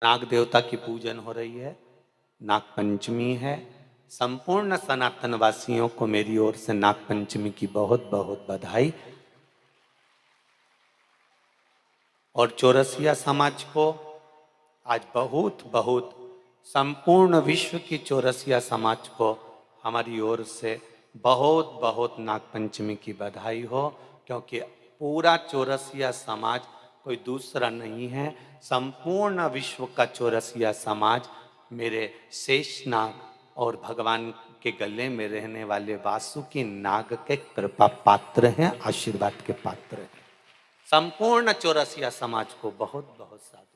नाग देवता की पूजन हो रही है, नाग पंचमी है। संपूर्ण सनातन वासियों को मेरी ओर से नाग पंचमी की बहुत बहुत बधाई। और चौरसिया समाज को आज बहुत बहुत संपूर्ण विश्व की चौरसिया समाज को हमारी ओर से बहुत बहुत नाग पंचमी की बधाई हो, क्योंकि पूरा चौरसिया समाज कोई दूसरा नहीं है। संपूर्ण विश्व का चौरसिया समाज मेरे शेषनाग और भगवान के गले में रहने वाले वासुकी नाग के कृपा पात्र हैं, आशीर्वाद के पात्र हैं। संपूर्ण चौरसिया समाज को बहुत बहुत साधुवाद।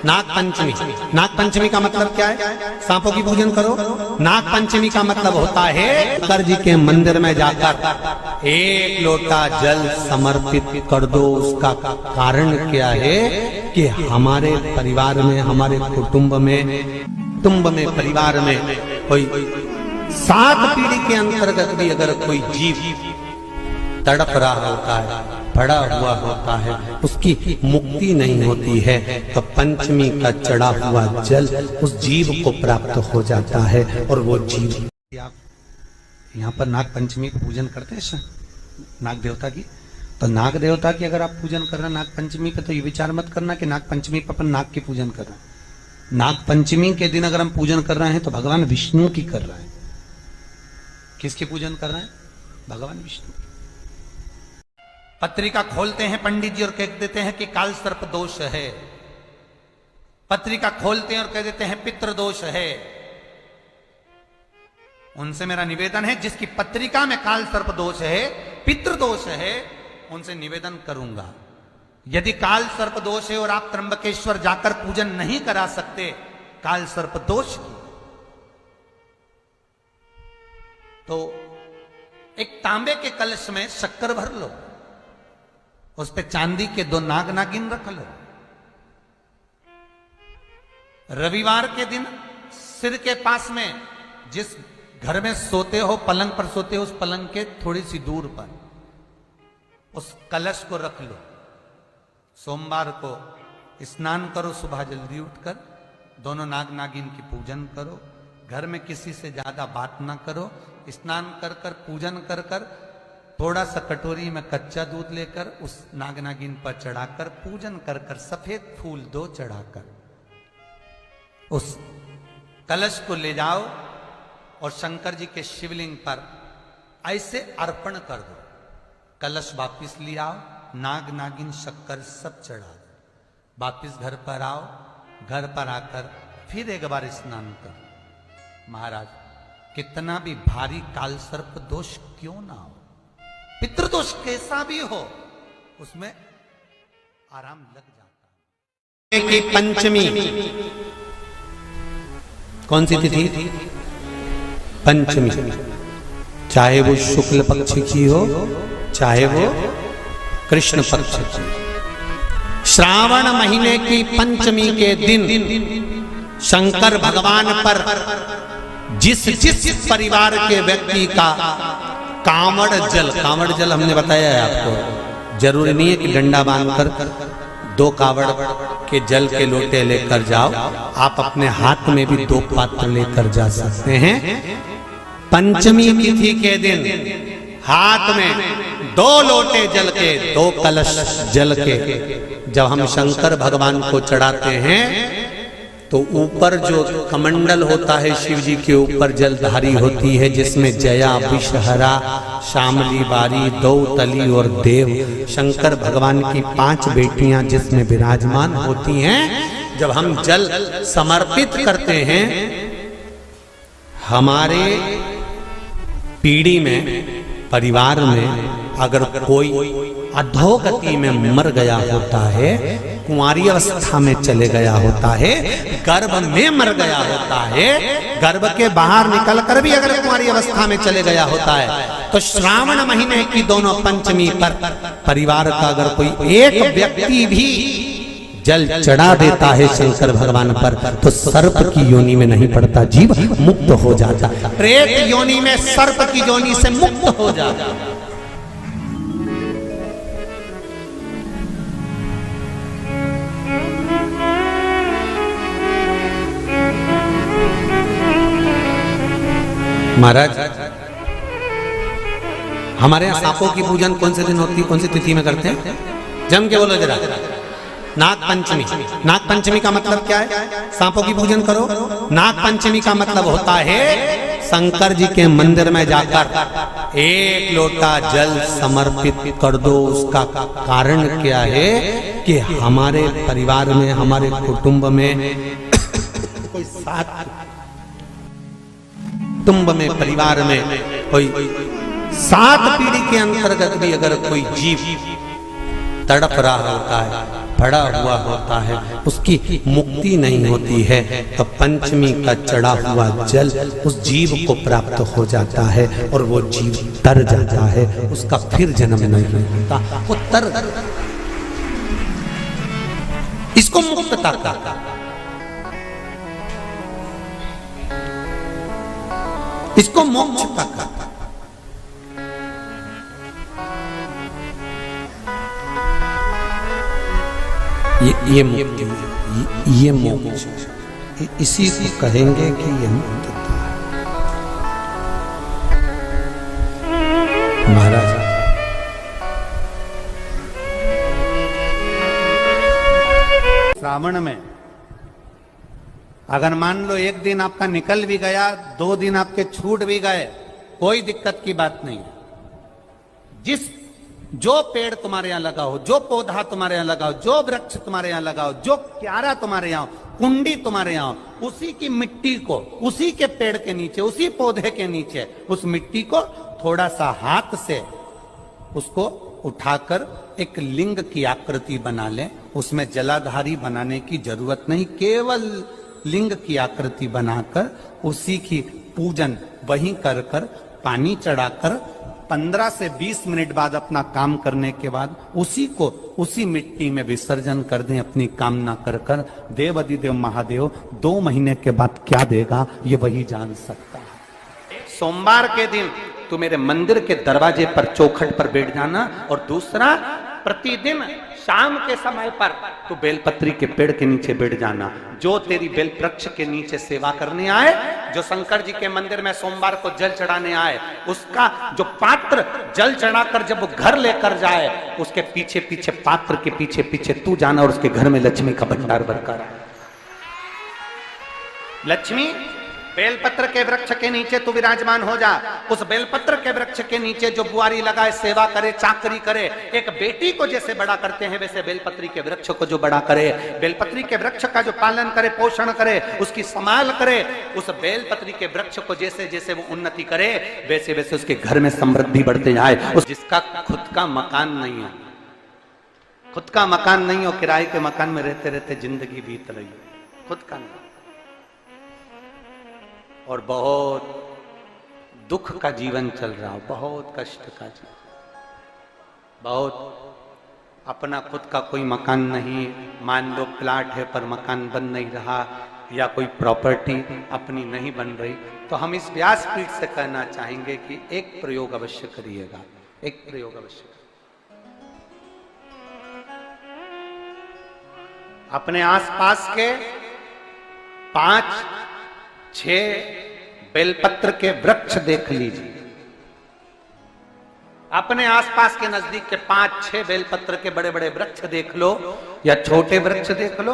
नाग पंचमी, नाग पंचमी का मतलब क्या है? सांपों की पूजन करो। नाग पंचमी का मतलब होता है शंकर जी के मंदिर में जाकर एक लोटा जल समर्पित कर दो। उसका कारण क्या है कि हमारे परिवार में, हमारे कुटुंब में परिवार में कोई 7 पीढ़ी के अंतर्गत भी अगर कोई जीव तड़प रहा होता है, पड़ा हुआ होता है, उसकी मुक्ति नहीं होती है, तो पंचमी का चढ़ा हुआ जल उस जीव को प्राप्त हो जाता है। और वो जीव, आप यहाँ पर नाग पंचमी पूजन करते हैं नाग देवता की, तो नाग देवता की अगर आप पूजन कर रहे हैं नाग पंचमी पे, तो ये विचार मत करना कि नाग पंचमी पर अपन नाग की पूजन कर रहे हैं। नाग पंचमी के दिन अगर हम पूजन कर रहे हैं तो भगवान विष्णु की कर रहे हैं। किसकी पूजन कर रहे हैं? भगवान विष्णु। पत्रिका खोलते हैं पंडित जी और कह देते हैं कि काल सर्प दोष है। पत्रिका खोलते हैं और कह देते हैं पितृ दोष है। उनसे मेरा निवेदन है, जिसकी पत्रिका में काल सर्प दोष है, पितृ दोष है, उनसे निवेदन करूंगा, यदि काल सर्प दोष है और आप त्र्यंबकेश्वर जाकर पूजन नहीं करा सकते काल सर्प दोष की, तो एक तांबे के कलश में शक्कर भर लो, उस पे चांदी के 2 नाग नागिन रख लो। रविवार के दिन सिर के पास में, जिस घर में सोते हो, पलंग पर सोते हो, उस पलंग के थोड़ी सी दूर पर उस कलश को रख लो। सोमवार को स्नान करो, सुबह जल्दी उठकर दोनों नाग नागिन की पूजन करो। घर में किसी से ज्यादा बात ना करो। स्नान कर कर, पूजन कर कर, थोड़ा सा कटोरी में कच्चा दूध लेकर उस नाग नागिन पर चढ़ाकर, पूजन कर कर, सफेद फूल 2 चढ़ाकर उस कलश को ले जाओ और शंकर जी के शिवलिंग पर ऐसे अर्पण कर दो। कलश वापिस ले आओ, नाग नागिन शक्कर सब चढ़ा दो। वापिस घर पर आओ, घर पर आकर फिर एक बार स्नान करो। महाराज, कितना भी भारी काल सर्प दोष क्यों ना हो, पितृदोष कैसा भी हो, उसमें आराम लग जाता है। कि पंचमी कौन सी तिथि? पंचमी, चाहे वो शुक्ल पक्ष की हो, चाहे वो कृष्ण पक्ष की। श्रावण महीने की पंचमी के दिन शंकर भगवान पर जिस परिवार के व्यक्ति का कांवड़ जल हमने बताया है आपको, जरूरी नहीं है कि डंडा बांधकर 2 कांवड़ के जल के लोटे लेकर जाओ, आप अपने हाथ में भी 2 पात्र लेकर जा सकते हैं। पंचमी तिथि के दिन हाथ में 2 लोटे जल के, 2 कलश जल के जब हम शंकर भगवान को चढ़ाते हैं, तो ऊपर जो कमंडल होता है शिव जी के ऊपर जलधारी होती है, जिसमें जया, विषहरा, शामली, बारी, दौतली और देव, शंकर भगवान की 5 बेटियां जिसमें विराजमान होती हैं। जब हम जल समर्पित करते हैं, हमारे पीढ़ी में, परिवार में अगर कोई अधोगति में मर गया होता है, कुंवारी अवस्था में चले गया होता है, गर्भ में मर गया होता है, गर्भ के बाहर निकल कर भी अगर कुंवारी अवस्था में चले गया होता है, तो श्रावण महीने की दोनों पंचमी पर परिवार का अगर कोई एक व्यक्ति भी जल चढ़ा देता है शंकर भगवान पर, तो सर्प की योनि में नहीं पड़ता, जीव मुक्त हो जाता, प्रेत योनि में, सर्प की योनि से मुक्त हो जाता। महाराज हमारे यहाँ सांपों की पूजन कौन से दिन होती है, कौन सी तिथि में करते हैं? जम के बोलो जरा। नाग पंचमी। नाग पंचमी का मतलब क्या है? सांपों की पूजन करो। नाग पंचमी का मतलब होता है शंकर जी के मंदिर में जाकर एक लोटा जल समर्पित कर दो। उसका कारण क्या है कि हमारे परिवार में, हमारे कुटुंब में कोई कुटुंब में, परिवार में कोई 7 पीढ़ी के अंतर्गत भी अगर कोई जीव तड़प रहा होता है, पड़ा हुआ होता है, उसकी मुक्ति नहीं होती है, तो पंचमी का चढ़ा हुआ जल उस जीव को प्राप्त हो जाता है और वो जीव तर जाता है, उसका फिर जन्म नहीं होता, वो तर। इसको मुक्तता कहता, इसको मोक्ष कहता। ये मुक्ति, ये मोक्ष, इसी को कहेंगे कि ये मुक्तता है। महाराज श्रावण में अगर मान लो एक दिन आपका निकल भी गया, 2 दिन आपके छूट भी गए, कोई दिक्कत की बात नहीं। जो पेड़ तुम्हारे यहाँ लगा हो, जो पौधा तुम्हारे यहाँ लगा हो, जो वृक्ष तुम्हारे यहाँ लगा हो, जो क्यारा तुम्हारे यहाँ, कुंडी तुम्हारे यहाँ, उसी की मिट्टी को, उसी के पेड़ के नीचे, उसी पौधे के नीचे, उस मिट्टी को थोड़ा सा हाथ से उसको उठाकर एक लिंग की आकृति बना ले। उसमें जलाधारी बनाने की जरूरत नहीं, केवल लिंग की आकृति बनाकर उसी की पूजन वहीं कर कर, पानी चढ़ाकर 15 से 20 मिनट बाद अपना काम करने के बाद उसी को उसी मिट्टी में विसर्जन कर दें, अपनी कामना कर कर। देव अधिदेव महादेव 2 महीने के बाद क्या देगा ये वही जान सकता है। सोमवार के दिन तू मेरे मंदिर के दरवाजे पर, चौखट पर बैठ जाना, और दूसरा प्रतिदिन शाम के समय पर तू बेलपत्री के पेड़ के नीचे बैठ जाना। जो तेरी बेल वृक्ष के नीचे सेवा करने आए, जो शंकर जी के मंदिर में सोमवार को जल चढ़ाने आए, उसका जो पात्र जल चढ़ाकर जब वो घर लेकर जाए, उसके पीछे पीछे, पात्र के पीछे पीछे तू जाना और उसके घर में लक्ष्मी का भंडार भरकर। लक्ष्मी बेलपत्र के वृक्ष के नीचे तू विराजमान हो जा। उस बेलपत्र के वृक्ष के नीचे जो बुआरी लगाए, सेवा करे, चाकरी करे, एक बेटी को जैसे बड़ा करते हैं वैसे बेलपत्री के वृक्ष को जो बड़ा करे, बेलपत्री के वृक्ष का जो पालन करे, पोषण करे, उसकी संभाल करे, उस बेलपत्री के वृक्ष को जैसे जैसे वो उन्नति करे, वैसे वैसे उसके घर में समृद्धि बढ़ते जाए। उस जिसका खुद का मकान नहीं हो, खुद का मकान नहीं हो, किराए के मकान में रहते रहते जिंदगी बीत रही है, खुद का नहीं, और बहुत दुख का जीवन चल रहा हो, बहुत कष्ट का जीवन, बहुत अपना खुद का कोई मकान नहीं, मान लो प्लाट है पर मकान बन नहीं रहा, या कोई प्रॉपर्टी अपनी नहीं बन रही, तो हम इस व्यासपीठ से कहना चाहेंगे कि एक प्रयोग अवश्य करिएगा, एक प्रयोग अवश्य। अपने आसपास के 5-6 बेलपत्र के वृक्ष देख लीजिए। अपने आसपास के नजदीक के 5-6 बेलपत्र के बड़े बड़े वृक्ष देख लो, या छोटे वृक्ष देख लो,